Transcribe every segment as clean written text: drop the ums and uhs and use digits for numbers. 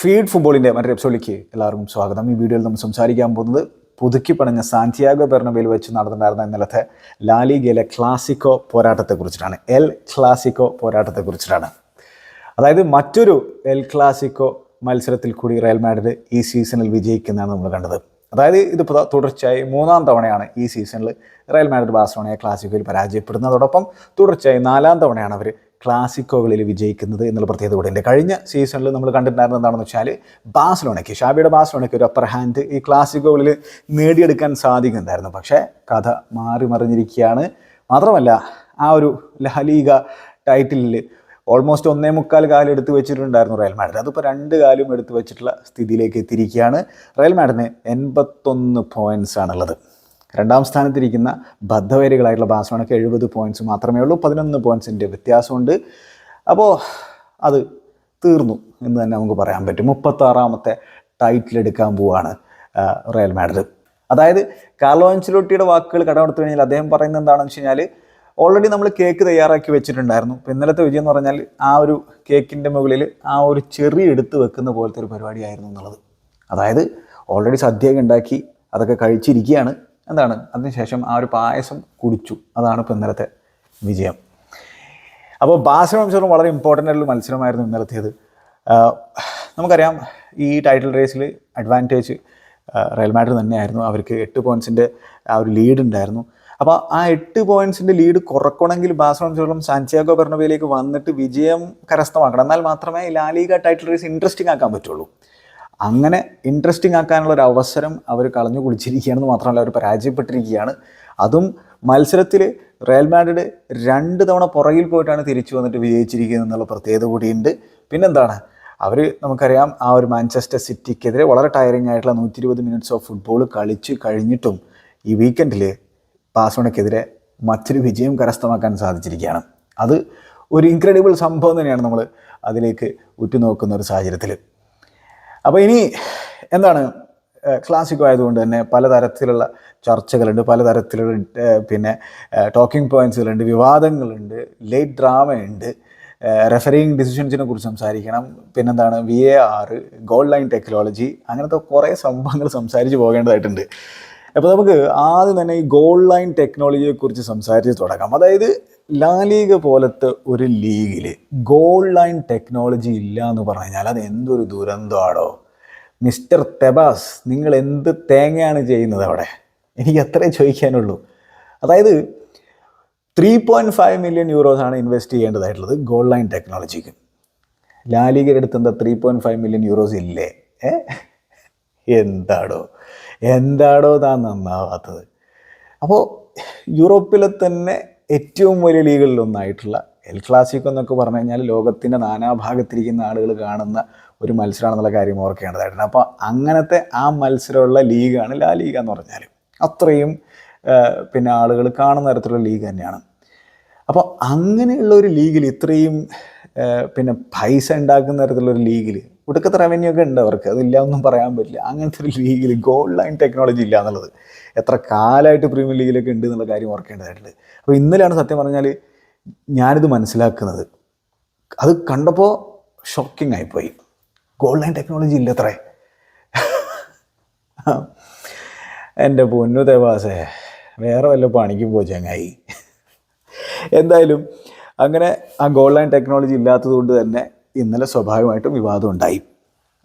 Feed ഫുട്ബോളിൻ്റെ മറ്റൊരു എപ്പിസോഡിലേക്ക് എല്ലാവർക്കും സ്വാഗതം. ഈ വീഡിയോയിൽ നമ്മൾ സംസാരിക്കാൻ പോകുന്നത് പുതുക്കി പണിഞ്ഞ സാന്റിയാഗോ ബെർണബേയിൽ വെച്ച് നടന്നിട്ടുണ്ടായിരുന്ന ഇന്നലത്തെ ലാലിഗയിലെ ക്ലാസിക്കോ പോരാട്ടത്തെക്കുറിച്ചിട്ടാണ്. എൽ ക്ലാസിക്കോ പോരാട്ടത്തെക്കുറിച്ചിട്ടാണ്. അതായത് മറ്റൊരു എൽ ക്ലാസിക്കോ മത്സരത്തിൽ കൂടി റയൽ മാഡ്രിഡ് ഈ സീസണിൽ വിജയിക്കുന്നതാണ് നമ്മൾ കണ്ടത്. അതായത് ഇതിപ്പോൾ തുടർച്ചയായി 3-ാം തവണയാണ് ഈ സീസണിൽ റയൽ മാഡ്രിഡ് ബാഴ്സലോണയെ ക്ലാസിക്കോയിൽ പരാജയപ്പെടുന്നതോടൊപ്പം തുടർച്ചയായി 4-ാം തവണയാണ് അവർ ക്ലാസിക്കോകളിൽ വിജയിക്കുന്നത് എന്നുള്ള പ്രത്യേകത കൂടെ ഉണ്ട്. കഴിഞ്ഞ സീസണിൽ നമ്മൾ കണ്ടിട്ടുണ്ടായിരുന്നത് എന്താണെന്ന് വെച്ചാൽ ബാഴ്സലോണയ്ക്ക്, ഷാബിയുടെ ബാഴ്സലോണയ്ക്ക് ഒരു അപ്പർ ഹാൻഡ് ഈ ക്ലാസിക്കോകളിൽ നേടിയെടുക്കാൻ സാധിക്കുന്നുണ്ടായിരുന്നു. പക്ഷേ കഥ മാറി മറിഞ്ഞിരിക്കുകയാണ്. മാത്രമല്ല ആ ഒരു ലാലിഗ ടൈറ്റിലിൽ ഓൾമോസ്റ്റ് 1.25 കാലം എടുത്തു വെച്ചിട്ടുണ്ടായിരുന്നു റയൽ മാഡ്രിഡ്. അതിപ്പോൾ 2 കാലും എടുത്തു വെച്ചിട്ടുള്ള സ്ഥിതിയിലേക്ക് എത്തിയിരിക്കുകയാണ്. റയൽ മാഡ്രിഡിന് 81 പോയിൻറ്റ്സ് ആണുള്ളത്. 2-ാം സ്ഥാനത്തിരിക്കുന്ന ബദ്ധവൈരികളായിട്ടുള്ള ബാഴ്സലോണയ്ക്ക് 70 പോയിൻറ്റ്സ് മാത്രമേ ഉള്ളൂ. 11 പോയിൻറ്റ്സിൻ്റെ വ്യത്യാസമുണ്ട്. അപ്പോൾ അത് തീർന്നു എന്ന് തന്നെ നമുക്ക് പറയാൻ പറ്റും. 36-ാമത്തെ ടൈറ്റിൽ എടുക്കാൻ പോവുകയാണ് റയൽ മാഡ്രിഡ്. അതായത് കാർലോ അൻചെലോട്ടിയുടെ വാക്കുകൾ കടമെടുത്തു കഴിഞ്ഞാൽ അദ്ദേഹം പറയുന്നത് എന്താണെന്ന് വെച്ച് കഴിഞ്ഞാൽ, ഓൾറെഡി നമ്മൾ കേക്ക് തയ്യാറാക്കി വെച്ചിട്ടുണ്ടായിരുന്നു. ഇപ്പോൾ ഇന്നലത്തെ വിജയം എന്ന് പറഞ്ഞാൽ ആ ഒരു കേക്കിൻ്റെ മുകളിൽ ആ ഒരു ചെറി എടുത്ത് വെക്കുന്ന പോലത്തെ ഒരു പരിപാടിയായിരുന്നു എന്നുള്ളത്. അതായത് ഓൾറെഡി സദ്യയൊക്കെ ഉണ്ടാക്കി അതൊക്കെ കഴിച്ചിരിക്കുകയാണ്. എന്താണ് അതിനുശേഷം ആ ഒരു പായസം കുടിച്ചു. അതാണ് ഇപ്പോൾ ഇന്നലത്തെ വിജയം. അപ്പോൾ ബാഴ്സലോണ വളരെ ഇമ്പോർട്ടൻ്റ് ആയിട്ടുള്ള മത്സരമായിരുന്നു ഇന്നലത്തേത്. നമുക്കറിയാം ഈ ടൈറ്റിൽ റേസിൽ അഡ്വാൻറ്റേജ് റയൽ മാഡ്രിഡ് തന്നെയായിരുന്നു. അവർക്ക് 8 പോയിൻറ്റ്സിൻ്റെ ആ ഒരു ലീഡ് ഉണ്ടായിരുന്നു. അപ്പോൾ ആ 8 പോയിൻറ്റ്സിൻ്റെ ലീഡ് കുറക്കണമെങ്കിൽ ബാഴ്സലോണ സാന്റിയാഗോ ബെർണബേയിലേക്ക് വന്നിട്ട് വിജയം കരസ്ഥമാക്കണം. എന്നാൽ മാത്രമേ ലാലിഗ ടൈറ്റിൽ റേസ് ഇൻട്രസ്റ്റിംഗ് ആക്കാൻ പറ്റുള്ളൂ. അങ്ങനെ ഇൻട്രസ്റ്റിംഗ് ആക്കാനുള്ളൊരു അവസരം അവർ കളഞ്ഞു കുടിച്ചിരിക്കുകയാണെന്ന് മാത്രമല്ല, അവർ പരാജയപ്പെട്ടിരിക്കുകയാണ്. അതും മത്സരത്തിൽ റയൽ മാഡ്രിഡ് 2 തവണ പുറകിൽ പോയിട്ടാണ് തിരിച്ചു വന്നിട്ട് വിജയിച്ചിരിക്കുന്നത് എന്നുള്ള പ്രത്യേകത കൂടിയുണ്ട്. പിന്നെന്താണ്, അവർ നമുക്കറിയാം ആ ഒരു മാഞ്ചസ്റ്റർ സിറ്റിക്കെതിരെ വളരെ ടയറിംഗ് ആയിട്ടുള്ള 120 മിനിറ്റ്സ് ഓഫ് ഫുട്ബോൾ കളിച്ച് കഴിഞ്ഞിട്ടും ഈ വീക്കെൻഡിൽ ബാഴ്സലോണയ്ക്കെതിരെ മറ്റൊരു വിജയം കരസ്ഥമാക്കാൻ സാധിച്ചിരിക്കുകയാണ്. അത് ഒരു ഇൻക്രെഡിബിൾ സംഭവം തന്നെയാണ് നമ്മൾ അതിലേക്ക് ഉറ്റുനോക്കുന്ന ഒരു സാഹചര്യത്തിൽ. അപ്പോൾ ഇനി എന്താണ്, ക്ലാസിക്കോ ആയതുകൊണ്ട് തന്നെ പലതരത്തിലുള്ള ചർച്ചകളുണ്ട്, പലതരത്തിലുള്ള ടോക്കിംഗ് പോയിൻറ്റ്സുകളുണ്ട്, വിവാദങ്ങളുണ്ട്, ലേറ്റ് ഡ്രാമയുണ്ട്, റെഫറിങ് ഡിസിഷൻസിനെ കുറിച്ച് സംസാരിക്കണം, പിന്നെന്താണ് VAR, ഗോൾ ലൈൻ ടെക്നോളജി, അങ്ങനത്തെ കുറേ സംഭവങ്ങൾ സംസാരിച്ച് പോകേണ്ടതായിട്ടുണ്ട്. അപ്പോൾ നമുക്ക് ആദ്യം തന്നെ ഈ ഗോൾ ലൈൻ ടെക്നോളജിയെക്കുറിച്ച് സംസാരിച്ച് തുടങ്ങാം. അതായത് ലാലിഗ പോലത്തെ ഒരു ലീഗിൽ ഗോൾ ലൈൻ ടെക്നോളജി ഇല്ല എന്ന് പറഞ്ഞാൽ അത് എന്തൊരു ദുരന്തമാണോ മിസ്റ്റർ തെബാസ്, നിങ്ങൾ എന്ത് തേങ്ങയാണ് ചെയ്യുന്നത് അവിടെ? എനിക്ക് അത്രേ ചോദിക്കാനുള്ളൂ. അതായത് 3.5 മില്യൺ യൂറോസാണ് ഇൻവെസ്റ്റ് ചെയ്യേണ്ടതായിട്ടുള്ളത് ഗോൾ ലൈൻ ടെക്നോളജിക്ക്. ലാലിഗയുടെ അടുത്ത് എന്താ 3.5 മില്യൺ യൂറോസ് ഇല്ലേ? എന്താടോ താൻ നന്നാവാത്തത്? അപ്പോൾ യൂറോപ്പിലെ തന്നെ ഏറ്റവും വലിയ ലീഗുകളിലൊന്നായിട്ടുള്ള എൽ ക്ലാസിക്കോ എന്നൊക്കെ പറഞ്ഞു കഴിഞ്ഞാൽ ലോകത്തിൻ്റെ നാനാഭാഗത്തിരിക്കുന്ന ആളുകൾ കാണുന്ന ഒരു മത്സരമാണെന്നുള്ള കാര്യം ഓർക്കേണ്ടതായിട്ടുണ്ട്. അപ്പോൾ അങ്ങനത്തെ ആ മത്സരമുള്ള ലീഗാണ് ലാ ലീഗ എന്ന് പറഞ്ഞാൽ. അത്രയും ആളുകൾ കാണുന്ന തരത്തിലുള്ള ലീഗ് തന്നെയാണ്. അപ്പോൾ അങ്ങനെയുള്ള ഒരു ലീഗിൽ ഇത്രയും പൈസ ഉണ്ടാക്കുന്ന തരത്തിലുള്ളൊരു ലീഗിൽ ഒടുക്കത്തെ റവന്യൂ ഒക്കെ ഉണ്ട് അവർക്ക്, അതില്ല ഒന്നും പറയാൻ പറ്റില്ല. അങ്ങനത്തെ ഒരു ലീഗിൽ ഗോൾ ലൈൻ ടെക്നോളജി ഇല്ല എന്നുള്ളത് എത്ര കാലമായിട്ട് പ്രീമിയർ ലീഗിലൊക്കെ ഉണ്ട് എന്നുള്ള കാര്യം ഓർക്കേണ്ടതായിട്ടുണ്ട്. അപ്പോൾ ഇന്നലെയാണ് സത്യം പറഞ്ഞാൽ ഞാനിത് മനസ്സിലാക്കുന്നത്. അത് കണ്ടപ്പോൾ ഷോക്കിംഗ് ആയിപ്പോയി. ഗോൾ ലൈൻ ടെക്നോളജി ഇല്ല അത്രേ. എൻ്റെ പൊന്നു ദേവാസേ, വേറെ വല്ല പണിക്കും പോ ചങ്ങായി. എന്തായാലും അങ്ങനെ ആ ഗോൾ ലൈൻ ടെക്നോളജി ഇല്ലാത്തത് കൊണ്ട് തന്നെ ഇന്നലെ സ്വാഭാവികമായിട്ടും വിവാദം ഉണ്ടായി.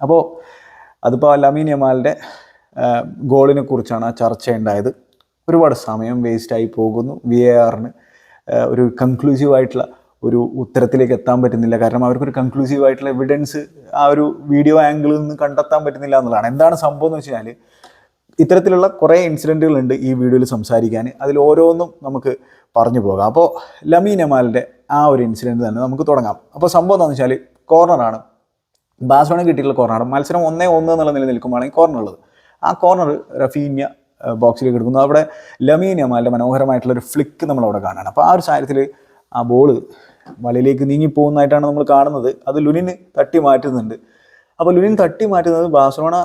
അപ്പോൾ അതിപ്പോൾ ലമീൻ യമാലിൻ്റെ ഗോളിനെ കുറിച്ചാണ് ആ ചർച്ച ഉണ്ടായത്. ഒരുപാട് സമയം വേസ്റ്റായി പോകുന്നു. VARന് ഒരു കൺക്ലൂസീവായിട്ടുള്ള ഒരു ഉത്തരത്തിലേക്ക് എത്താൻ പറ്റുന്നില്ല. കാരണം അവർക്കൊരു കൺക്ലൂസീവായിട്ടുള്ള എവിഡൻസ് ആ ഒരു വീഡിയോ ആംഗിളിൽ നിന്ന് കണ്ടെത്താൻ പറ്റുന്നില്ല എന്നുള്ളതാണ്. എന്താണ് സംഭവം എന്ന് വെച്ച് കഴിഞ്ഞാൽ, ഇത്തരത്തിലുള്ള കുറേ ഇൻസിഡൻറ്റുകളുണ്ട് ഈ വീഡിയോയിൽ സംസാരിക്കാൻ. അതിൽ ഓരോന്നും നമുക്ക് പറഞ്ഞു പോകാം. അപ്പോൾ ലമീൻ യമാലിൻ്റെ ആ ഒരു ഇൻസിഡൻറ്റ് തന്നെ നമുക്ക് തുടങ്ങാം. അപ്പോൾ സംഭവം എന്താണെന്ന് വെച്ചാൽ, കോർണറാണ്, ബാഴ്സലോണ കിട്ടിയിട്ടുള്ള കോർണറാണ്. മത്സരം 1-1 എന്നുള്ള നില നിൽക്കുമ്പോഴാണെങ്കിൽ കോർണർ ഉള്ളത്. ആ കോർണർ റഫീഞ്ഞ ബോക്സിലേക്ക് എടുക്കുന്നു. അവിടെ ലമീൻ യമാലിൻ്റെ മനോഹരമായിട്ടുള്ളൊരു ഫ്ലിക്ക് നമ്മളവിടെ കാണാണ്. അപ്പോൾ ആ ഒരു സാഹചര്യത്തിൽ ആ ബോള് വലയിലേക്ക് നീങ്ങിപ്പോകുന്നതായിട്ടാണ് നമ്മൾ കാണുന്നത്. അത് ലുനിന് തട്ടി മാറ്റുന്നുണ്ട്. അപ്പോൾ ലുനിൻ തട്ടി മാറ്റുന്നത് ബാഴ്സലോണ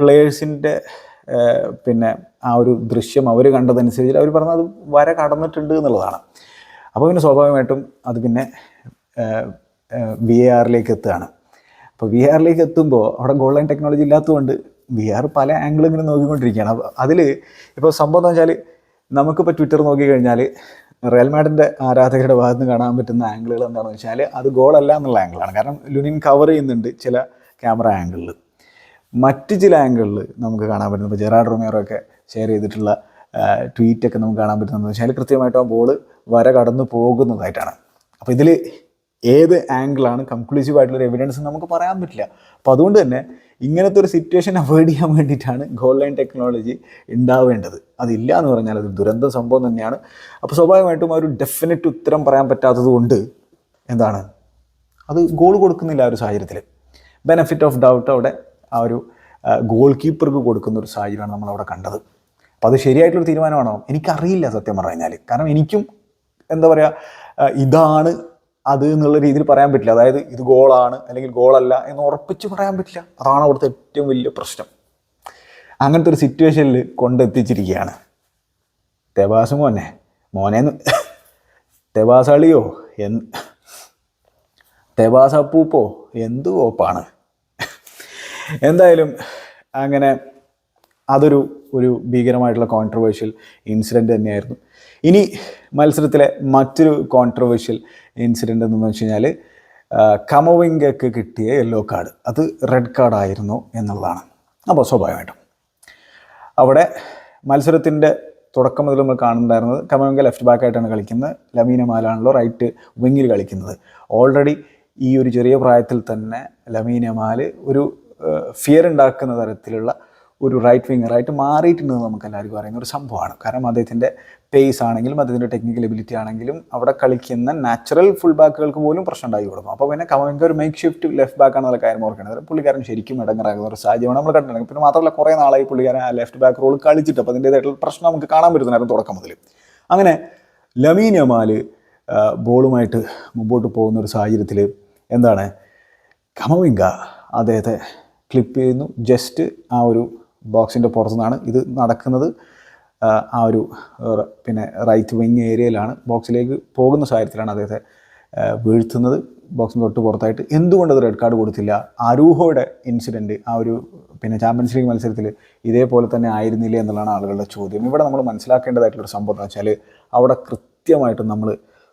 പ്ലേയേഴ്സിൻ്റെ ആ ഒരു ദൃശ്യം അവർ കണ്ടതനുസരിച്ച് അവർ പറഞ്ഞത് വര കടന്നിട്ടുണ്ട് എന്നുള്ളതാണ്. അപ്പോൾ സ്വാഭാവികമായിട്ടും അത് VARലേക്ക് എത്തുകയാണ്. അപ്പോൾ VR എത്തുമ്പോൾ അവിടെ ഗോൾ ലൈൻ ടെക്നോളജി ഇല്ലാത്തതുകൊണ്ട് VR പല ആംഗിളും ഇങ്ങനെ നോക്കിക്കൊണ്ടിരിക്കുകയാണ്. അപ്പോൾ അതിൽ ഇപ്പോൾ സംഭവം എന്ന് വെച്ചാൽ നമുക്കിപ്പോൾ ട്വിറ്റർ നോക്കിക്കഴിഞ്ഞാൽ റയൽ മാഡ്രിഡിൻ്റെ ആരാധകരുടെ ഭാഗത്ത് നിന്ന് കാണാൻ പറ്റുന്ന ആംഗിളുകൾ എന്താണെന്ന് വെച്ചാൽ അത് ഗോളല്ല എന്നുള്ള ആംഗിളാണ്. കാരണം ലുനിൻ കവർ ചെയ്യുന്നുണ്ട് ചില ക്യാമറ ആംഗിളിൽ. മറ്റ് ചില ആംഗിളിൽ നമുക്ക് കാണാൻ പറ്റുന്നത് ഇപ്പോൾ ജെറാർഡ് റൊമേറോ ഒക്കെ ഷെയർ ചെയ്തിട്ടുള്ള ട്വീറ്റൊക്കെ നമുക്ക് കാണാൻ പറ്റുന്നതെന്ന് വെച്ചാൽ കൃത്യമായിട്ട് ആ ബോൾ വര കടന്നു പോകുന്നതായിട്ടാണ്. അപ്പോൾ ഇതിൽ ഏത് ആംഗിളാണ് കൺക്ലൂസീവ് ആയിട്ടുള്ളൊരു എവിഡൻസ് നമുക്ക് പറയാൻ പറ്റില്ല. അപ്പോൾ അതുകൊണ്ട് തന്നെ ഇങ്ങനത്തെ ഒരു സിറ്റുവേഷൻ അവോയ്ഡ് ചെയ്യാൻ വേണ്ടിയിട്ടാണ് ഗോൾ ലൈൻ ടെക്നോളജി ഉണ്ടാവേണ്ടത്. അതില്ല എന്ന് പറഞ്ഞാൽ അത് ദുരന്ത സംഭവം തന്നെയാണ്. അപ്പോൾ സ്വാഭാവികമായിട്ടും ഒരു ഡെഫിനറ്റ് ഉത്തരം പറയാൻ പറ്റാത്തത് കൊണ്ട് എന്താണ് അത് ഗോൾ കൊടുക്കുന്നില്ല. ആ ഒരു സാഹചര്യത്തിൽ ബെനഫിറ്റ് ഓഫ് ഡൗട്ട് അവിടെ ആ ഒരു ഗോൾ കീപ്പർക്ക് കൊടുക്കുന്ന ഒരു സാഹചര്യമാണ് നമ്മളവിടെ കണ്ടത്. അപ്പോൾ അത് ശരിയായിട്ടുള്ളൊരു തീരുമാനമാണോ എനിക്കറിയില്ല സത്യം പറഞ്ഞു കഴിഞ്ഞാൽ. കാരണം എനിക്കും എന്താ പറയുക ഇതാണ് അത് എന്നുള്ള രീതിയിൽ പറയാൻ പറ്റില്ല. അതായത് ഇത് ഗോളാണ് അല്ലെങ്കിൽ ഗോളല്ല എന്ന് ഉറപ്പിച്ച് പറയാൻ പറ്റില്ല. അതാണ് അവിടുത്തെ ഏറ്റവും വലിയ പ്രശ്നം. അങ്ങനത്തെ ഒരു സിറ്റുവേഷനിൽ കൊണ്ടെത്തിച്ചിരിക്കുകയാണ്. തെബാസ് മോനേന്ന് തെബാസളിയോ തെബാസ് അപ്പൂപ്പോ എന്ത് കോപ്പാണ്. എന്തായാലും അങ്ങനെ ഒരു ഭീകരമായിട്ടുള്ള കോൺട്രവേഴ്ഷ്യൽ ഇൻസിഡൻറ്റ് തന്നെയായിരുന്നു. ഇനി മത്സരത്തിലെ മറ്റൊരു കോൺട്രവേഴ്ഷ്യൽ ഇൻസിഡൻ്റ് എന്ന് വെച്ച് കഴിഞ്ഞാൽ കമവിംഗയ്ക്ക് കിട്ടിയ യെല്ലോ കാർഡ് അത് റെഡ് കാർഡായിരുന്നു എന്നുള്ളതാണ്. അപ്പോൾ സ്വാഭാവികമായിട്ടും അവിടെ മത്സരത്തിൻ്റെ തുടക്കം മുതൽ നമ്മൾ കാണുന്നുണ്ടായിരുന്നത് കമവിംഗ ലെഫ്റ്റ് ബാക്കായിട്ടാണ് കളിക്കുന്നത്. ലമീൻ യമാലാണല്ലോ റൈറ്റ് വിങ്ങിൽ കളിക്കുന്നത്. ഓൾറെഡി ഈ ഒരു ചെറിയ പ്രായത്തിൽ തന്നെ ലമീൻ യമാൽ ഒരു ഫിയർ ഉണ്ടാക്കുന്ന തരത്തിലുള്ള ഒരു റൈറ്റ് വിങ്ങറായിട്ട് മാറിയിട്ടുണ്ടെന്ന് നമുക്ക് എല്ലാവർക്കും അറിയുന്ന ഒരു സംഭവമാണ്. കാരണം അദ്ദേഹത്തിൻ്റെ പേസ് ആണെങ്കിലും അദ്ദേഹത്തിൻ്റെ ടെക്നിക്കൽ എബിലിറ്റി ആണെങ്കിലും അവിടെ കളിക്കുന്ന നാച്ചുറൽ ഫുൾ ബാക്കുകൾക്ക് പോലും പ്രശ്നം ഉണ്ടായി കൊടുക്കും. അപ്പോൾ പിന്നെ കമവിംഗ ഒരു മേക്ക് ഷിഫ്റ്റ് ലെഫ്റ്റ് ബാക്കാണെന്നുള്ള കാര്യം ഓർക്കേണ്ടത്. പുള്ളിക്കാരൻ ശരിക്കും ഇടങ്ങറാകുന്ന ഒരു സാഹചര്യമാണ് നമ്മൾ കണ്ടിട്ടുണ്ട്. പിന്നെ മാത്രമല്ല കുറേ നാളായി പുള്ളിക്കാരൻ ആ ലെഫ്റ്റ് ബാക്ക് റോൾ കളിച്ചിട്ട് അപ്പോൾ അതിൻ്റേതായിട്ടുള്ള പ്രശ്നം നമുക്ക് കാണാൻ പറ്റുന്നുണ്ടായിരുന്നു തുടക്കം മുതൽ. അങ്ങനെ ലമീൻ യമാൽ ബോളുമായിട്ട് മുമ്പോട്ട് പോകുന്ന ഒരു സാഹചര്യത്തിൽ എന്താണ് കമവിംഗ അദ്ദേഹത്തെ ക്ലിപ്പ് ചെയ്യുന്നു. ജസ്റ്റ് ആ ഒരു ബോക്സിൻ്റെ പുറത്തു നിന്നാണ് ഇത് നടക്കുന്നത്. ആ ഒരു പിന്നെ റൈറ്റ് വിങ് ഏരിയയിലാണ് ബോക്സിലേക്ക് പോകുന്ന സാഹചര്യത്തിലാണ് അദ്ദേഹത്തെ വീഴ്ത്തുന്നത്. ബോക്സിന് തൊട്ട് പുറത്തായിട്ട് എന്തുകൊണ്ടത് റെഡ് കാർഡ് കൊടുത്തില്ല? അരൂഹോയുടെ ഇൻസിഡൻറ്റ് ആ ഒരു പിന്നെ ചാമ്പ്യൻസ് ലീഗ് മത്സരത്തിൽ ഇതേപോലെ തന്നെ ആയിരുന്നില്ല എന്നുള്ളതാണ് ആളുകളുടെ ചോദ്യം. ഇവിടെ നമ്മൾ മനസ്സിലാക്കേണ്ടതായിട്ടുള്ളൊരു സംഭവം എന്ന് വെച്ചാൽ അവിടെ കൃത്യമായിട്ടും നമ്മൾ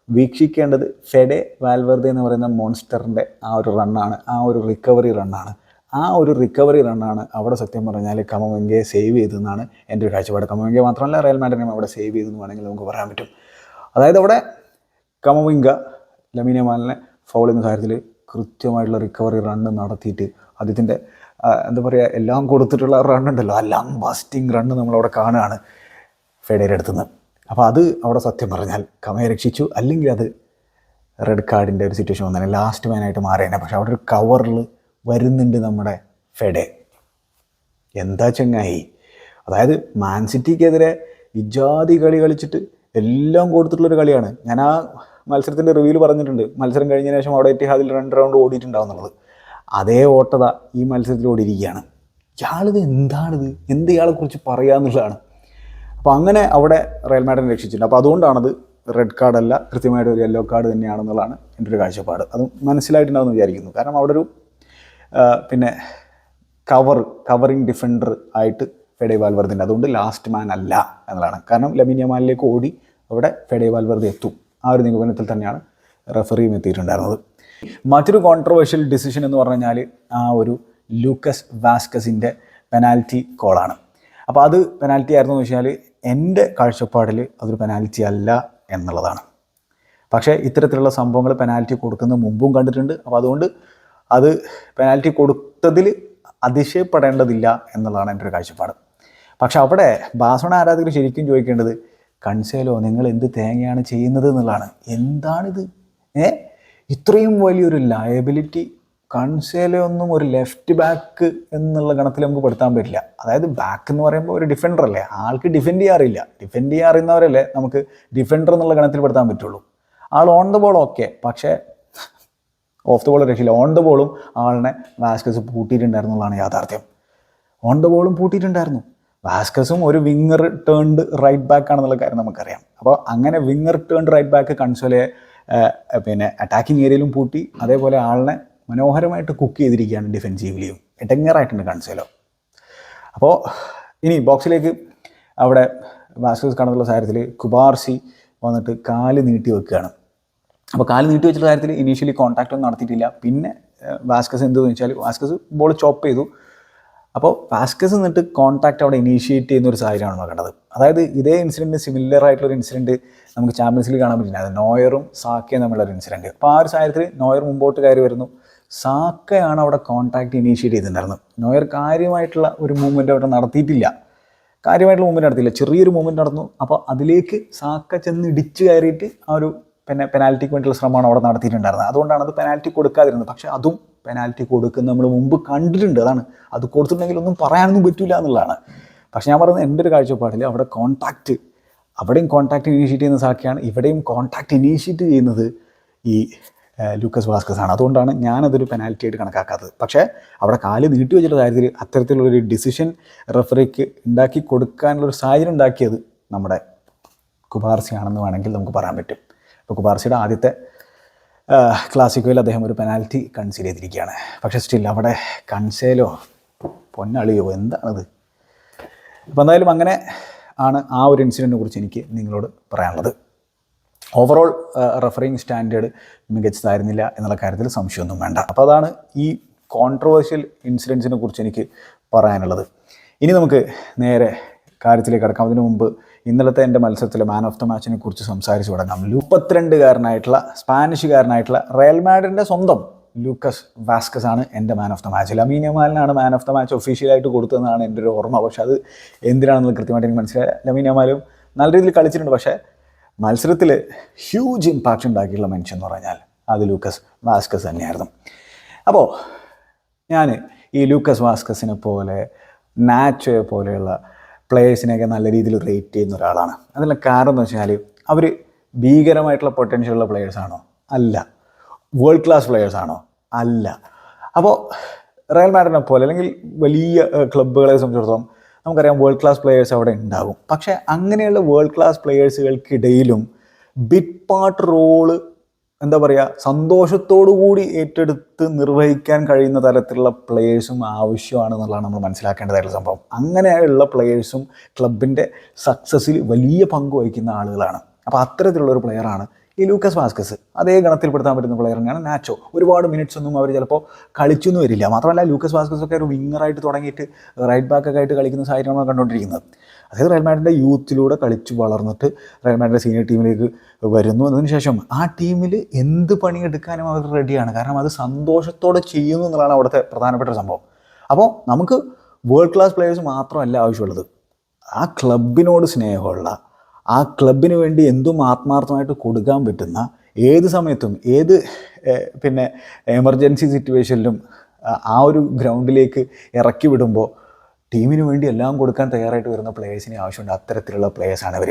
വീക്ഷിക്കേണ്ടത് ഫെഡെ വാൽവെർദെ എന്ന് പറയുന്ന മോൺസ്റ്ററിൻ്റെ ആ ഒരു റണ്ണാണ്, ആ ഒരു റിക്കവറി റണ്ണാണ്. ആ ഒരു റിക്കവറി റണ്ണാണ് അവിടെ സത്യം പറഞ്ഞാൽ കമവിംഗയെ സേവ് ചെയ്തതെന്നാണ് എൻ്റെ ഒരു കാഴ്ചപ്പാട്. കമവിംഗയെ മാത്രമല്ല റയൽ മാഡ്രിഡിനെ അവിടെ സേവ് ചെയ്തെന്ന് വേണമെങ്കിൽ നമുക്ക് പറയാൻ പറ്റും. അതായത് അവിടെ കമവിംഗ ലമീൻ യമാലിനെ ഫൗൾ ചെയ്യുന്ന കാര്യത്തിൽ കൃത്യമായിട്ടുള്ള റിക്കവറി റണ്ണ് നടത്തിയിട്ട് അദ്ദേഹത്തിൻ്റെ എന്താ പറയുക എല്ലാം കൊടുത്തിട്ടുള്ള റണ്ണുണ്ടല്ലോ, ആ ലങ് ബസ്റ്റിംഗ് റണ്ണ് നമ്മളവിടെ കാണുകയാണ് ഫെഡയുടെ അടുത്തുനിന്ന്. അപ്പോൾ അത് അവിടെ സത്യം പറഞ്ഞാൽ കമയെ രക്ഷിച്ചു. അല്ലെങ്കിൽ അത് റെഡ് കാർഡിൻ്റെ ഒരു സിറ്റുവേഷൻ വന്നേനെ, ലാസ്റ്റ് മാനായിട്ട് മാറിയേനെ. പക്ഷെ അവിടെ ഒരു കവറിൽ വരുന്നുണ്ട് നമ്മുടെ ഫെഡെ. എന്താ ചങ്ങായി, അതായത് മാൻ സിറ്റിക്കെതിരെ ഇജാതി കളി കളിച്ചിട്ട് എല്ലാം കൊടുത്തിട്ടുള്ളൊരു കളിയാണ്. ഞാൻ ആ മത്സരത്തിൻ്റെ റിവ്യൂവിൽ പറഞ്ഞിട്ടുണ്ട്, മത്സരം കഴിഞ്ഞതിന് ശേഷം അവിടെ എത്തിഹാദിൽ 2 റൗണ്ട് ഓടിയിട്ടുണ്ടാവും എന്നുള്ളത്. അതേ ഓട്ടത ഈ മത്സരത്തിൽ ഓടിയിരിക്കുകയാണ്. ഇയാളിത് എന്താണിത്, എന്ത് ഇയാളെക്കുറിച്ച് പറയാമെന്നുള്ളതാണ്. അപ്പോൾ അങ്ങനെ അവിടെ റയൽ മാഡ്രിഡിനെ രക്ഷിച്ചിട്ടുണ്ട്. അപ്പോൾ അതുകൊണ്ടാണത് റെഡ് കാർഡല്ല, കൃത്യമായിട്ട് ഒരു യെല്ലോ കാർഡ് തന്നെയാണെന്നുള്ളതാണ് എൻ്റെ ഒരു കാഴ്ചപ്പാട്. അത് മനസ്സിലായിട്ടുണ്ടാവുമെന്ന് വിചാരിക്കുന്നു. കാരണം അവിടെ ഒരു പിന്നെ കവറിങ് ഡിഫൻഡർ ആയിട്ട് ഫെഡെ വാൽവെർദെ, അതുകൊണ്ട് ലാസ്റ്റ് മാൻ അല്ല എന്നുള്ളതാണ്. കാരണം ലമീൻ യമാലിലേക്ക് ഓടി അവിടെ ഫെഡെ വാൽവെർദെ എത്തും. ആ ഒരു നിഗമനത്തിൽ തന്നെയാണ് റെഫറിയും എത്തിയിട്ടുണ്ടായിരുന്നത്. മറ്റൊരു കോൺട്രവേഴ്ഷ്യൽ ഡിസിഷൻ എന്ന് പറഞ്ഞു കഴിഞ്ഞാൽ ആ ഒരു ലൂക്കസ് വാസ്കസിൻ്റെ പെനാൽറ്റി കോളാണ്. അപ്പോൾ അത് പെനാൽറ്റി ആയിരുന്നു എന്ന് വെച്ചാൽ എൻ്റെ കാഴ്ചപ്പാടിൽ അതൊരു പെനാൽറ്റി അല്ല എന്നുള്ളതാണ്. പക്ഷേ ഇത്തരത്തിലുള്ള സംഭവങ്ങൾ പെനാൽറ്റി കൊടുക്കുന്ന മുമ്പും കണ്ടിട്ടുണ്ട്. അപ്പോൾ അതുകൊണ്ട് അത് പെനാൽറ്റി കൊടുത്തതിൽ അതിശയപ്പെടേണ്ടതില്ല എന്നുള്ളതാണ് എൻ്റെ ഒരു കാഴ്ചപ്പാട്. പക്ഷെ അവിടെ ബാഴ്സലോണ ആരാധകർ ശരിക്കും ചോദിക്കേണ്ടത്, കൺസേലോ നിങ്ങൾ എന്ത് തേങ്ങയാണ് ചെയ്യുന്നത് എന്നുള്ളതാണ്. എന്താണിത്? ഇത്രയും വലിയൊരു ലയബിലിറ്റി കൺസേലോ ഒന്നും ഒരു ലെഫ്റ്റ് ബാക്ക് എന്നുള്ള ഗണത്തിൽ നമുക്ക് പെടുത്താൻ പറ്റില്ല. അതായത് ബാക്ക് എന്ന് പറയുമ്പോൾ ഒരു ഡിഫൻഡർ അല്ലേ, ആൾക്ക് ഡിഫെൻഡ് ചെയ്യാറില്ല. ഡിഫെൻഡ് ചെയ്യാൻ അറിയുന്നവരല്ലേ നമുക്ക് ഡിഫൻഡർ എന്നുള്ള ഗണത്തിൽ പെടുത്താൻ പറ്റുള്ളൂ. ആൾ ഓൺ ദ ബോൾ ഓക്കെ, പക്ഷേ ഓഫ് ദ ബോൾ രക്ഷയില്ല. ഓൺ ദ ബോളും ആളിനെ വാസ്കസ് പൂട്ടിയിട്ടുണ്ടായിരുന്നുള്ളതാണ് യാഥാർത്ഥ്യം. ഓൺ ദ ബോളും പൂട്ടിയിട്ടുണ്ടായിരുന്നു. വാസ്കസും ഒരു വിങ്ങർ ടേൺഡ് റൈറ്റ് ബാക്ക് ആണെന്നുള്ള കാര്യം നമുക്കറിയാം. അപ്പോൾ അങ്ങനെ വിങ്ങർ ടേൺഡ് റൈറ്റ് ബാക്ക് കൺസോലെ പിന്നെ അറ്റാക്കിംഗ് ഏരിയയിലും പൂട്ടി, അതേപോലെ ആളിനെ മനോഹരമായിട്ട് കുക്ക് ചെയ്തിരിക്കുകയാണ് ഡിഫെൻസീവ്ലിയും. എടങ്ങേറായിട്ടുണ്ട് കാൻസേലോ. അപ്പോൾ ഇനി ബോക്സിലേക്ക് അവിടെ വാസ്കസ് കാണുന്നുള്ള കാര്യത്തിൽ കുബാർസി വന്നിട്ട് കാല് നീട്ടി വെക്കുകയാണ്. അപ്പോൾ കാല് നീട്ടി വെച്ചിട്ടുള്ള കാര്യത്തിൽ ഇനീഷ്യലി കോൺടാക്റ്റ് ഒന്നും നടത്തിയിട്ടില്ല. പിന്നെ വാസ്കസ് എന്തെന്ന് വെച്ചാൽ വാസ്കസ് ബോൾ ചോപ്പ് ചെയ്തു. അപ്പോൾ വാസ്കസ് നിന്നിട്ട് കോൺടാക്റ്റ് അവിടെ ഇനീഷ്യേറ്റ് ചെയ്യുന്ന ഒരു സാഹചര്യമാണ് നോക്കേണ്ടത്. അതായത് ഇതേ ഇൻസിഡൻറ്റ് സിമിലർ ആയിട്ടുള്ളൊരു ഇൻസിഡൻറ്റ് നമുക്ക് ചാമ്പ്യൻസ് ലീഗ് കാണാൻ പറ്റില്ല. അത് നോയറും സാക്കയും തമ്മിലുള്ളൊരു ഇൻസിഡൻറ്റ്. അപ്പോൾ ആ ഒരു സാഹചര്യത്തിൽ നോയർ മുമ്പോട്ട് കയറി വരുന്നു, സാക്കയാണ് അവിടെ കോൺടാക്റ്റ് ഇനീഷ്യേറ്റ് ചെയ്തിട്ടുണ്ടായിരുന്നത്. നോയർ കാര്യമായിട്ടുള്ള ഒരു മൂവ്മെൻറ്റ് അവിടെ നടത്തിയിട്ടില്ല, ചെറിയൊരു മൂവ്മെൻറ്റ് നടന്നു. അപ്പോൾ അതിലേക്ക് സാക്ക ചെന്ന് ഇടിച്ച് കയറിയിട്ട് ആ ഒരു പെനാൽറ്റിക്ക് വേണ്ടിയുള്ള ശ്രമമാണ് അവിടെ നടത്തിയിട്ടുണ്ടായിരുന്നത്. അതുകൊണ്ടാണ് അത് പെനാൽറ്റി കൊടുക്കാതിരുന്നത്. പക്ഷേ അതും പെനാൽറ്റി കൊടുക്കുന്ന നമ്മൾ മുമ്പ് കണ്ടിട്ടുണ്ട്. അതാണ്, അത് കൊടുത്തിട്ടുണ്ടെങ്കിൽ ഒന്നും പറയാനൊന്നും പറ്റില്ല എന്നുള്ളതാണ്. പക്ഷേ ഞാൻ പറയുന്നത് എൻ്റെ ഒരു കാഴ്ചപ്പാടിൽ അവിടെയും കോൺടാക്റ്റ് ഇനീഷ്യേറ്റ് ചെയ്യുന്ന സാക്കയാണ്, ഇവിടെയും കോൺടാക്റ്റ് ഇനീഷ്യേറ്റ് ചെയ്യുന്നത് ഈ ലൂക്കസ് വാസ്കസ് ആണ്. അതുകൊണ്ടാണ് ഞാനതൊരു പെനാൽറ്റി ആയിട്ട് കണക്കാക്കാത്തത്. പക്ഷേ അവിടെ കാല് നീട്ടി വെച്ചിട്ടുള്ള കാര്യത്തിൽ അത്തരത്തിലുള്ളൊരു ഡിസിഷൻ റഫറിക്ക് ഉണ്ടാക്കി കൊടുക്കാനുള്ളൊരു സാഹചര്യം ഉണ്ടാക്കിയത് നമ്മുടെ കുബാർസി ആണെന്ന് വേണമെങ്കിൽ നമുക്ക് പറയാൻ പറ്റും. ഇപ്പോൾ കുബാർസിയുടെ ആദ്യത്തെ ക്ലാസിക്കോയിൽ അദ്ദേഹം ഒരു പെനാൽറ്റി കൺസിഡർ ചെയ്തിരിക്കുകയാണ്. പക്ഷേ സ്റ്റിൽ അവിടെ കൺസേലോ പൊന്നളിയോ എന്താണത്. അപ്പോൾ എന്തായാലും അങ്ങനെ ആണ് ആ ഒരു ഇൻസിഡൻറ്റിനെ കുറിച്ച് എനിക്ക് നിങ്ങളോട് പറയാനുള്ളത്. ഓവറോൾ റഫറിങ് സ്റ്റാൻഡേർഡ് മികച്ചതായിരുന്നില്ല എന്നുള്ള കാര്യത്തിൽ സംശയമൊന്നും വേണ്ട. അപ്പോൾ അതാണ് ഈ കോൺട്രവേഴ്ഷ്യൽ ഇൻസിഡൻസിനെ കുറിച്ച് എനിക്ക് പറയാനുള്ളത്. ഇനി നമുക്ക് നേരെ കാര്യത്തിലേക്ക് കടക്കാം. അതിനു മുമ്പ് ഇന്നലത്തെ എൻ്റെ മത്സരത്തിലെ മാൻ ഓഫ് ദ മാച്ചിനെ കുറിച്ച് സംസാരിച്ച് തുടങ്ങാം. 32-കാരനായിട്ടുള്ള സ്പാനിഷുകാരനായിട്ടുള്ള റയൽ മാഡ്രിഡിൻ്റെ സ്വന്തം ലൂക്കസ് വാസ്കസ് ആണ് എൻ്റെ man of the match. Lamine യമാലിനാണ് മാൻ ഓഫ് ദ മാച്ച് ഒഫീഷ്യലായിട്ട് കൊടുത്തതെന്നാണ് എൻ്റെ ഒരു ഓർമ്മ. പക്ഷേ അത് എന്തിനാണെന്ന് കൃത്യമായിട്ട് എനിക്ക് മനസ്സിലായി. ലമീൻ യമാലും നല്ല രീതിയിൽ കളിച്ചിട്ടുണ്ട്. പക്ഷേ മത്സരത്തിൽ ഹ്യൂജ് ഇമ്പാക്റ്റ് ഉണ്ടാക്കിയിട്ടുള്ള മനുഷ്യൻ എന്ന് പറഞ്ഞാൽ അത് ലൂക്കസ് വാസ്കസ് തന്നെയായിരുന്നു. അപ്പോൾ ഞാൻ ഈ ലൂക്കസ് വാസ്കസിനെ പോലെ നാച്ചോയെ പോലെയുള്ള പ്ലേയേഴ്സിനെയൊക്കെ നല്ല രീതിയിൽ റേറ്റ് ചെയ്യുന്ന ഒരാളാണ്. അതിനുള്ള കാരണം എന്ന് വെച്ചാൽ അവർ ഭീകരമായിട്ടുള്ള പൊട്ടൻഷ്യലുള്ള പ്ലേയേഴ്സാണോ? അല്ല. വേൾഡ് ക്ലാസ് പ്ലേയേഴ്സാണോ? അല്ല. അപ്പോൾ റയൽ മാഡ്രിഡിനെ പോലെ അല്ലെങ്കിൽ വലിയ ക്ലബ്ബുകളെ സംബന്ധിച്ചിടത്തോളം നമുക്കറിയാം വേൾഡ് ക്ലാസ് പ്ലേയേഴ്സ് അവിടെ ഉണ്ടാകും. പക്ഷേ അങ്ങനെയുള്ള വേൾഡ് ക്ലാസ് പ്ലേയേഴ്സുകൾക്കിടയിലും ബിറ്റ് പാർട്ട് റോള് എന്താ പറയുക, സന്തോഷത്തോടു കൂടി ഏറ്റെടുത്ത് നിർവഹിക്കാൻ കഴിയുന്ന തരത്തിലുള്ള പ്ലേയേഴ്സും ആവശ്യമാണെന്നുള്ളതാണ് നമ്മൾ മനസ്സിലാക്കേണ്ടതായിട്ടുള്ള സംഭവം. അങ്ങനെയുള്ള പ്ലേയേഴ്സും ക്ലബിൻ്റെ സക്സസ്സിൽ വലിയ പങ്ക് വഹിക്കുന്ന ആളുകളാണ്. അപ്പോൾ അത്തരത്തിലുള്ളൊരു പ്ലെയറാണ് ഈ ലൂക്കസ് വാസ്കസ്. അതേ ഗണത്തിൽപ്പെടുത്താൻ പറ്റുന്ന പ്ലെയർ തന്നെയാണ് നാച്ചോ. ഒരുപാട് മിനിറ്റ്സ് ഒന്നും അവർ ചിലപ്പോൾ കളിച്ചൊന്നും വരില്ല. മാത്രമല്ല ലൂക്കസ് വാസ്കസ് ഒക്കെ ഒരു വിങ്ങറായിട്ട് തുടങ്ങിയിട്ട് റൈറ്റ് ബാക്കൊക്കെ ആയിട്ട് കളിക്കുന്ന സാഹചര്യമാണ് കണ്ടുകൊണ്ടിരിക്കുന്നത്. അതായത് റയൽ മാഡ്രിഡിൻ്റെ യൂത്തിലൂടെ കളിച്ച് വളർന്നിട്ട് റയൽ മാഡ്രിഡ് സീനിയർ ടീമിലേക്ക് വരുന്നു. അതിനുശേഷം ആ ടീമിൽ എന്ത് പണിയെടുക്കാനും അവർ റെഡിയാണ്. കാരണം അത് സന്തോഷത്തോടെ ചെയ്യുന്നു എന്നുള്ളതാണ് അവിടുത്തെ പ്രധാനപ്പെട്ട സംഭവം. അപ്പോൾ നമുക്ക് വേൾഡ് ക്ലാസ് പ്ലേയേഴ്സ് മാത്രമല്ല ആവശ്യമുള്ളത്, ആ ക്ലബിനോട് സ്നേഹമുള്ള, ആ ക്ലബിന് വേണ്ടി എന്തും ആത്മാർത്ഥമായിട്ട് കൊടുക്കാൻ പറ്റുന്ന, ഏത് സമയത്തും ഏത് എമർജൻസി സിറ്റുവേഷനിലും ആ ഒരു ഗ്രൗണ്ടിലേക്ക് ഇറക്കി വിടുമ്പോൾ ടീമിന് വേണ്ടി എല്ലാം കൊടുക്കാൻ തയ്യാറായിട്ട് വരുന്ന പ്ലേയേഴ്സിന് ആവശ്യമുണ്ട്. അത്തരത്തിലുള്ള പ്ലേയേഴ്സാണ് അവർ.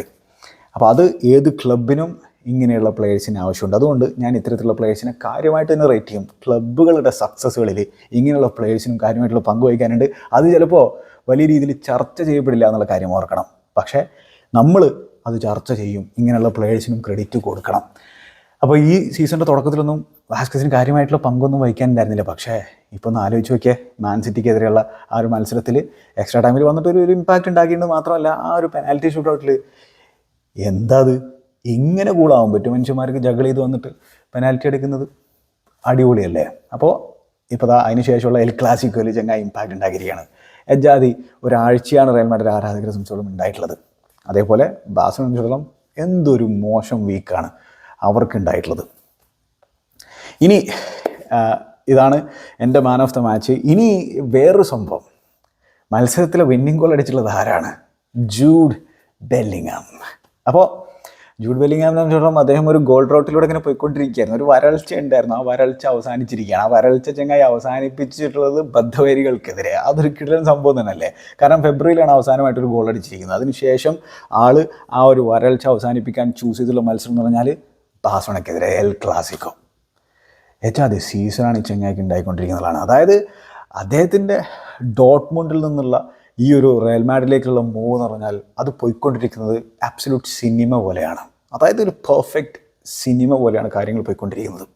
അപ്പോൾ അത് ഏത് ക്ലബിനും ഇങ്ങനെയുള്ള പ്ലേയേഴ്സിന് ആവശ്യമുണ്ട്. അതുകൊണ്ട് ഞാൻ ഇത്തരത്തിലുള്ള പ്ലേയേഴ്സിനെ കാര്യമായിട്ട് തന്നെ റേറ്റ് ചെയ്യും. ക്ലബ്ബുകളുടെ സക്സസ്സുകളിൽ ഇങ്ങനെയുള്ള പ്ലേയേഴ്സിനും കാര്യമായിട്ടുള്ള പങ്ക് വഹിക്കാനുണ്ട്. അത് ചിലപ്പോൾ വലിയ രീതിയിൽ ചർച്ച ചെയ്യപ്പെടില്ല എന്നുള്ള കാര്യം ഓർക്കണം. പക്ഷേ നമ്മൾ അത് ചർച്ച ചെയ്യും. ഇങ്ങനെയുള്ള പ്ലേയേഴ്സിനും ക്രെഡിറ്റ് കൊടുക്കണം. അപ്പോൾ ഈ സീസണിൻ്റെ തുടക്കത്തിലൊന്നും വാസ്കസിന് കാര്യമായിട്ടുള്ള പങ്കൊന്നും വഹിക്കാനുണ്ടായിരുന്നില്ല. പക്ഷേ ഇപ്പോൾ ഒന്ന് ആലോചിച്ച് നോക്കിയേ, മാൻ സിറ്റിക്കെതിരെയുള്ള ആ ഒരു മത്സരത്തിൽ എക്സ്ട്രാ ടൈമിൽ വന്നിട്ട് ഒരു ഇമ്പാക്റ്റ് ഉണ്ടാക്കിയിട്ട് മാത്രമല്ല, ആ ഒരു പെനാൽറ്റി ഷൂട്ടൗട്ടിൽ എന്താ അത് ഇങ്ങനെ കൂളാവാൻ പറ്റും മനുഷ്യന്മാർക്ക് ജഗിൾ ചെയ്ത് വന്നിട്ട് പെനാൽറ്റി എടുക്കുന്നത്? അടിപൊളിയല്ലേ? അപ്പോൾ ഇപ്പോൾ അതിന് ശേഷമുള്ള എൽ ക്ലാസിക്കോയിൽ ചങ്ങായി ഇമ്പാക്റ്റ് ഉണ്ടാക്കിയിരിക്കുകയാണ്. എജാതി ഒരാഴ്ചയാണ് റയൽ മാഡ്രിഡ് ആരാധകരെ സംബന്ധിച്ചോളം ഉണ്ടായിട്ടുള്ളത്. അതേപോലെ ബാഴ്സലോണയെ സംബന്ധിച്ചിടത്തോളം എന്തൊരു മോശം വീക്കാണ് അവർക്കുണ്ടായിട്ടുള്ളത്. ഇനി ഇതാണ് എൻ്റെ മാൻ ഓഫ് ദ മാച്ച്. ഇനി വേറൊരു സംഭവം, മത്സരത്തിലെ വിന്നിംഗ് ഗോൾ അടിച്ചിട്ടുള്ളത് ആരാണ്? Jude Bellingham. അപ്പോൾ ജൂഡ് ബെല്ലിംഗാമിനെ സംബന്ധിച്ചിടത്തോളം അദ്ദേഹം ഒരു ഗോൾ റൗട്ടിലൂടെ ഇങ്ങനെ പോയിക്കൊണ്ടിരിക്കുകയായിരുന്നു. ഒരു വരൾച്ച ഉണ്ടായിരുന്നു, ആ വരൾച്ച അവസാനിച്ചിരിക്കുകയാണ്. ആ വരൾച്ച ചങ്ങായി അവസാനിപ്പിച്ചിട്ടുള്ളത് ബദ്ധവരികൾക്കെതിരെ. അതൊരു കിടലൻ സംഭവം തന്നെയല്ലേ? കാരണം ഫെബ്രുവരിയിലാണ് അവസാനമായിട്ടൊരു ഗോൾ അടിച്ചിരിക്കുന്നത്. അതിനുശേഷം ആൾ ആ ഒരു വരൾച്ച അവസാനിപ്പിക്കാൻ ചൂസ് ചെയ്തിട്ടുള്ള മത്സരം എന്ന് പറഞ്ഞാൽ ബാഴ്സലോണയ്ക്കെതിരെ എൽ ക്ലാസിക്കോ. ഏറ്റവും ആദ്യ സീസണാണ് ഈ ചങ്ങായിക്ക് ഉണ്ടായിക്കൊണ്ടിരിക്കുന്നതാണ്. അതായത് അദ്ദേഹത്തിൻ്റെ ഡോട്ട്മുണ്ടിൽ നിന്നുള്ള ഈ ഒരു റയൽ മാഡ്രിഡിലേക്കുള്ള മൂവ് എന്ന് പറഞ്ഞാൽ അത് പോയിക്കൊണ്ടിരിക്കുന്നത് ആബ്സല്യൂട്ട് സിനിമ പോലെയാണ്. അതായത് ഒരു പെർഫെക്റ്റ് സിനിമ പോലെയാണ് കാര്യങ്ങൾ പോയിക്കൊണ്ടിരിക്കുന്നത്.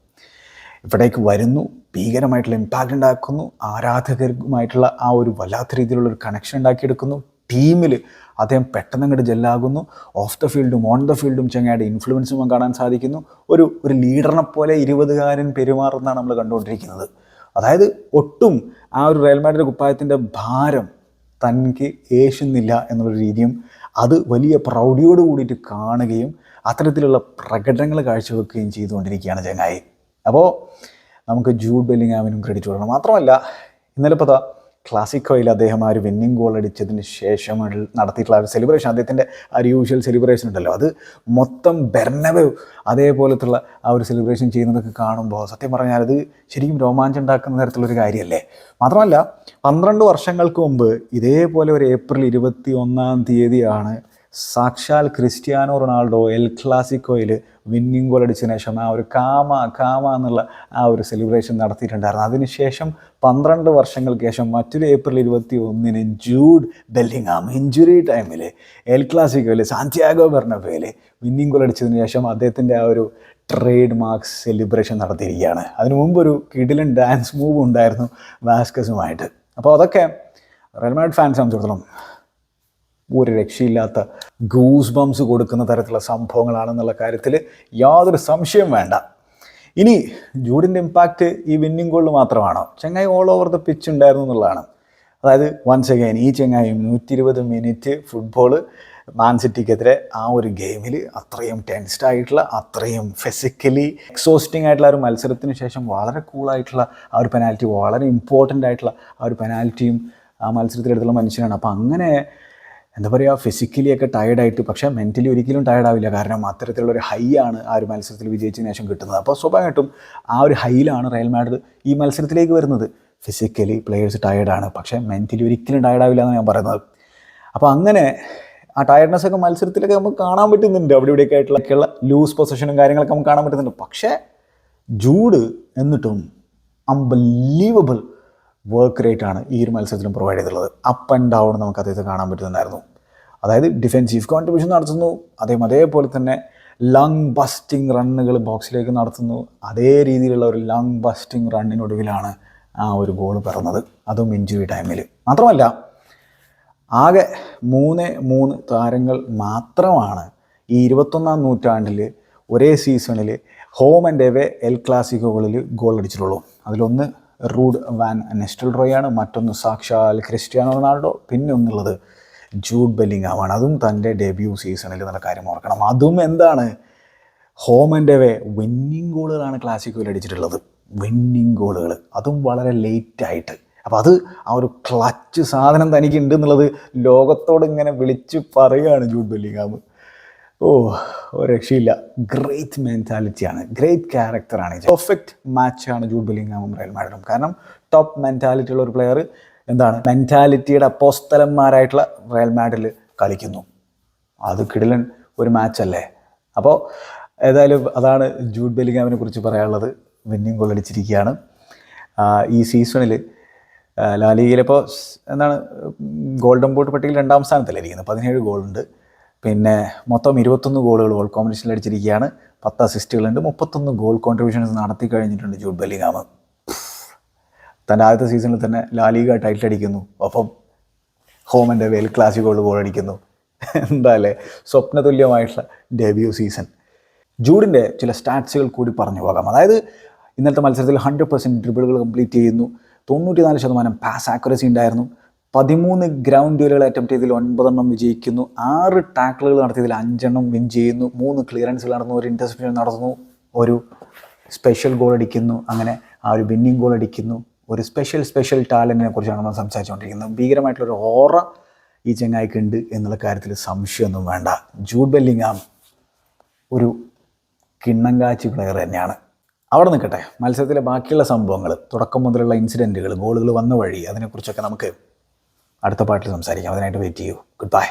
ഇവിടേക്ക് വരുന്നു, ഭീകരമായിട്ടുള്ള ഇമ്പാക്റ്റ് ഉണ്ടാക്കുന്നു, ആരാധകരുമായിട്ടുള്ള ആ ഒരു വല്ലാത്ത രീതിയിലുള്ള ഒരു കണക്ഷൻ ഉണ്ടാക്കിയെടുക്കുന്നു. ടീമിൽ അദ്ദേഹം പെട്ടെന്ന് അങ്ങോട്ട് ജെല്ലാകുന്നു. ഓഫ് ദ ഫീൽഡും ഓൺ ദ ഫീൽഡും ചങ്ങായിട്ട് ഇൻഫ്ലുവൻസും കാണാൻ സാധിക്കുന്നു. ഒരു ലീഡറിനെ പോലെ 20-കാരൻ പെരുമാറുന്നതാണ് നമ്മൾ കണ്ടുകൊണ്ടിരിക്കുന്നത്. അതായത് ഒട്ടും ആ ഒരു റയൽ മാഡ്രിഡ് കുപ്പായത്തിൻ്റെ ഭാരം തനിക്ക് ഏശുന്നില്ല എന്നുള്ള രീതിയും അത് വലിയ പ്രൗഢിയോട് കൂടിയിട്ട് കാണുകയും അത്തരത്തിലുള്ള പ്രകടനങ്ങൾ കാഴ്ചവെക്കുകയും ചെയ്തുകൊണ്ടിരിക്കുകയാണ് ചങ്ങായി. അപ്പോൾ നമുക്ക് ജൂഡ് ബെല്ലിംഗ്ഹാമിനും ക്രെഡിറ്റ് കൊടുക്കണം. മാത്രമല്ല ഇന്നലെ ഇപ്പോൾ ക്ലാസിക്കോയിൽ അദ്ദേഹം ആ ഒരു വിന്നിങ് ഗോൾ അടിച്ചതിന് ശേഷം നടത്തിയിട്ടുള്ള ആ ഒരു സെലിബ്രേഷൻ, അദ്ദേഹത്തിൻ്റെ ആ ഒരു യൂഷ്വൽ സെലിബ്രേഷൻ ഉണ്ടല്ലോ, അത് മൊത്തം ബെർണബeu അതേപോലത്തുള്ള ആ ഒരു സെലിബ്രേഷൻ ചെയ്യുന്നതൊക്കെ കാണുമ്പോൾ സത്യം പറഞ്ഞാൽ അത് ശരിക്കും രോമാഞ്ചം ഉണ്ടാക്കുന്ന തരത്തിലുള്ളൊരു കാര്യമല്ലേ. മാത്രമല്ല 12 വർഷങ്ങൾക്ക് മുമ്പ് ഇതേപോലെ ഒരു ഏപ്രിൽ 21 സാക്ഷാൽ ക്രിസ്ത്യാനോ റൊണാൾഡോ എൽ ക്ലാസിക്കോയിൽ വിന്നിങ് ഗോൾ അടിച്ചതിന് ശേഷം ആ ഒരു കാമ എന്നുള്ള ആ ഒരു സെലിബ്രേഷൻ നടത്തിയിട്ടുണ്ടായിരുന്നു. അതിനുശേഷം 12 വർഷങ്ങൾക്ക് ശേഷം മറ്റൊരു ഏപ്രിൽ 21 ജൂഡ് ബെല്ലിംഗ്ഹാം ഇഞ്ചുറി ടൈമിൽ എൽ ക്ലാസിക്കോയിൽ സാന്റിയാഗോ ബെർണബേയിൽ വിന്നിങ് ഗോൾ അടിച്ചതിന് ശേഷം അദ്ദേഹത്തിൻ്റെ ആ ഒരു ട്രേഡ് മാർക്ക് സെലിബ്രേഷൻ നടത്തിയിരിക്കുകയാണ്. അതിനു മുമ്പൊരു കിടിലൻ ഡാൻസ് മൂവ് ഉണ്ടായിരുന്നു വാസ്കസുമായിട്ട്. അപ്പോൾ അതൊക്കെ റയൽ മാഡ്രിഡ് ഫാൻസ് സംബന്ധിച്ചിടത്തോളം ഒരു രക്ഷയില്ലാത്ത ഗൂസ് ബംസ് കൊടുക്കുന്ന തരത്തിലുള്ള സംഭവങ്ങളാണെന്നുള്ള കാര്യത്തിൽ യാതൊരു സംശയം വേണ്ട. ഇനി ജൂഡിൻ്റെ ഇമ്പാക്റ്റ് ഈ വിന്നിങ് ഗോളിൽ മാത്രമാണോ? ചങ്ങായി ഓൾ ഓവർ ദ പിച്ച് ഉണ്ടായിരുന്നു എന്നുള്ളതാണ്. അതായത് വൺസ് അഗൈൻ ഈ ചങ്ങായി 120 മിനിറ്റ് ഫുട്ബോൾ മാൻ സിറ്റിക്കെതിരെ ആ ഒരു ഗെയിമിൽ അത്രയും ടെൻസ്ഡ് ആയിട്ടുള്ള, അത്രയും ഫിസിക്കലി എക്സോസ്റ്റിംഗ് ആയിട്ടുള്ള ഒരു മത്സരത്തിന് ശേഷം വളരെ കൂളായിട്ടുള്ള ആ ഒരു പെനാൽറ്റി, വളരെ ഇമ്പോർട്ടൻ്റ് ആയിട്ടുള്ള ആ ഒരു പെനാൽറ്റിയും ആ മത്സരത്തിലെടുത്തുള്ള മനുഷ്യനാണ്. അപ്പോൾ അങ്ങനെ എന്താ പറയുക, ഫിസിക്കലി ഒക്കെ ടയർഡായിട്ട്, പക്ഷേ മെൻ്റലി ഒരിക്കലും ടയർഡാവില്ല. കാരണം അത്തരത്തിലുള്ളൊരു ഹൈ ആണ് ആ ഒരു മത്സരത്തിൽ വിജയിച്ചതിന് ശേഷം കിട്ടുന്നത്. അപ്പോൾ സ്വാഭാവികമായിട്ടും ആ ഒരു ഹൈയിലാണ് റയൽ മാഡ്രിഡ് ഈ മത്സരത്തിലേക്ക് വരുന്നത്. ഫിസിക്കലി പ്ലെയേഴ്സ് ടയർഡാണ്, പക്ഷേ മെൻ്റലി ഒരിക്കലും ടയർഡാവില്ല എന്നാണ് ഞാൻ പറയുന്നത്. അപ്പോൾ അങ്ങനെ ആ ടയർഡ്നെസ്സൊക്കെ മത്സരത്തിലൊക്കെ നമുക്ക് കാണാൻ പറ്റുന്നുണ്ട്. അവിടെ ഇവിടെയൊക്കെ ആയിട്ടുള്ള ലൂസ് പൊസിഷനും കാര്യങ്ങളൊക്കെ നമുക്ക് കാണാൻ പറ്റുന്നുണ്ട്. പക്ഷേ ജൂഡ് എന്നിട്ടും അൺബിലീവബിൾ വർക്ക് റേറ്റ് ആണ് ഈ ഒരു മത്സരത്തിലും പ്രൊവൈഡ് ചെയ്തിട്ടുള്ളത്. അപ്പ് ആൻഡ് ഡൗൺ നമുക്ക് അദ്ദേഹത്തെ കാണാൻ പറ്റുന്നുണ്ടായിരുന്നു. അതായത് ഡിഫെൻസീവ് കോൺട്രിബ്യൂഷൻ നടത്തുന്നു, അതേപോലെ തന്നെ ലങ് ബസ്റ്റിംഗ് റണ്ണുകൾ ബോക്സിലേക്ക് നടത്തുന്നു. അതേ രീതിയിലുള്ള ഒരു ലങ് ബസ്റ്റിംഗ് റണ്ണിനൊടുവിലാണ് ആ ഒരു ഗോൾ പിറന്നത്, അതും ഇഞ്ചുറി ടൈമിൽ. മാത്രമല്ല ആകെ 3 താരങ്ങൾ മാത്രമാണ് ഈ 21-ാം നൂറ്റാണ്ടിൽ ഒരേ സീസണിൽ ഹോം ആൻഡ് എവേ എൽ ക്ലാസിക്കോകളിൽ ഗോൾ അടിച്ചിട്ടുള്ളൂ. അതിലൊന്ന് റൂഡ് വാൻ നെസ്റ്റൽറോയാണ്, മറ്റൊന്ന് സാക്ഷാൽ ക്രിസ്ത്യാനോ റൊണാൾഡോ, പിന്നെ ഒന്നുള്ളത് ജൂഡ് ബെല്ലിംഗ്ഹാമാണ്. അതും തൻ്റെ ഡെബ്യൂ സീസണിൽ നല്ല കാര്യം ഓർക്കണം. അതും എന്താണ്, ഹോം ആൻഡ് എവേ വിന്നിങ് ഗോളുകളാണ് ക്ലാസിക്കോയിൽ അടിച്ചിട്ടുള്ളത്. വിന്നിങ് ഗോളുകൾ, അതും വളരെ ലേറ്റായിട്ട്. അപ്പോൾ അത് ആ ഒരു ക്ലച്ച് സാധനം തനിക്കുണ്ട് എന്നുള്ളത് ലോകത്തോട് ഇങ്ങനെ വിളിച്ച് പറയുകയാണ് ജൂഡ് ബെല്ലിംഗ്ഹാം. ഒരു രക്ഷയില്ല. ഗ്രേറ്റ് മെൻറ്റാലിറ്റിയാണ്, ഗ്രേറ്റ് ക്യാരക്ടറാണ്. പെർഫെക്റ്റ് മാച്ചാണ് ജൂഡ് ബെല്ലിംഗ്ഹാമും റയൽ മാഡ്രിഡും. കാരണം ടോപ്പ് മെൻറ്റാലിറ്റി ഉള്ള ഒരു പ്ലെയർ എന്താണ്, മെൻറ്റാലിറ്റിയുടെ അപ്പോസ്തലന്മാരായിട്ടുള്ള റയൽ മാഡ്രിഡിൽ കളിക്കുന്നു. അത് കിടിലൻ ഒരു മാച്ചല്ലേ. അപ്പോൾ ഏതായാലും അതാണ് ജൂഡ് ബെല്ലിംഗ്ഹാമിനെ കുറിച്ച് പറയാനുള്ളത്. വിന്നിങ് ഗോൾ അടിച്ചിരിക്കുകയാണ് ഈ സീസണിൽ. ലാലിഗയിലിപ്പോൾ എന്താണ്, ഗോൾഡൻ ബൂട്ട് പട്ടികയിൽ 2-ാം സ്ഥാനത്തല്ലായിരിക്കുന്നത്. 17 ഗോളുണ്ട്. പിന്നെ മൊത്തം 21 ഗോളുകൾ ഗോൾ കോമ്പറ്റീഷനിൽ അടിച്ചിരിക്കുകയാണ്. 10 അസിസ്റ്റുകളുണ്ട്. 31 ഗോൾ കോൺട്രിബ്യൂഷൻസ് നടത്തി കഴിഞ്ഞിട്ടുണ്ട് ജൂഡ് ബെല്ലിംഗ്ഹാം. തൻ്റെ ആദ്യത്തെ സീസണിൽ തന്നെ ലാലിഗ ടൈറ്റിൽ അടിക്കുന്നു, ഒപ്പം ഹോം ആൻഡ് എവേ എൽ ക്ലാസിക്കോയിൽ ഗോൾ അടിക്കുന്നു. എന്താ അല്ലേ, സ്വപ്നതുല്യമായിട്ടുള്ള ഡെബ്യൂ സീസൺ. ജൂഡിൻ്റെ ചില സ്റ്റാറ്റ്സുകൾ കൂടി പറഞ്ഞു പോകാം. അതായത് ഇന്നലത്തെ മത്സരത്തിൽ 100% ഡ്രിബിളുകൾ കംപ്ലീറ്റ് ചെയ്യുന്നു, 94% പാസ് ആക്യുറസി ഉണ്ടായിരുന്നു, 13 ഗ്രൗണ്ട് ഡ്യൂലുകൾ അറ്റംപ്റ്റ് ചെയ്തതിൽ 9 വിജയിക്കുന്നു, 6 ടാക്കിളുകൾ നടത്തിയതിൽ 5 വിൻ ചെയ്യുന്നു, 3 ക്ലിയറൻസുകൾ നടന്നു, ഒരു ഇൻ്റർസെപ്ഷൻ നടത്തുന്നു, ഒരു സ്പെഷ്യൽ ഗോൾ അടിക്കുന്നു. അങ്ങനെ ആ ഒരു വിന്നിങ് ഗോൾ അടിക്കുന്നു. ഒരു സ്പെഷ്യൽ ടാലൻറ്റിനെ കുറിച്ചാണ് നമ്മൾ സംസാരിച്ചുകൊണ്ടിരിക്കുന്നത്. ഭീകരമായിട്ടുള്ളൊരു ഓറ ഈ ചങ്ങായിക്കുണ്ട് എന്നുള്ള കാര്യത്തിൽ സംശയമൊന്നും വേണ്ട. ജൂഡ് ബെല്ലിംഗ്ഹാം ഒരു കിണ്ണങ്കാച്ചി പ്ലെയർ തന്നെയാണ്. അവിടെ നിൽക്കട്ടെ, മത്സരത്തിലെ ബാക്കിയുള്ള സംഭവങ്ങൾ, തുടക്കം മുതലുള്ള ഇൻസിഡൻറ്റുകൾ, ഗോളുകൾ വന്ന വഴി, അതിനെക്കുറിച്ചൊക്കെ നമുക്ക് അടുത്ത പാട്ടിൽ സംസാരിക്കാം. അതിനായിട്ട് വെയിറ്റ് ചെയ്യൂ. Good bye.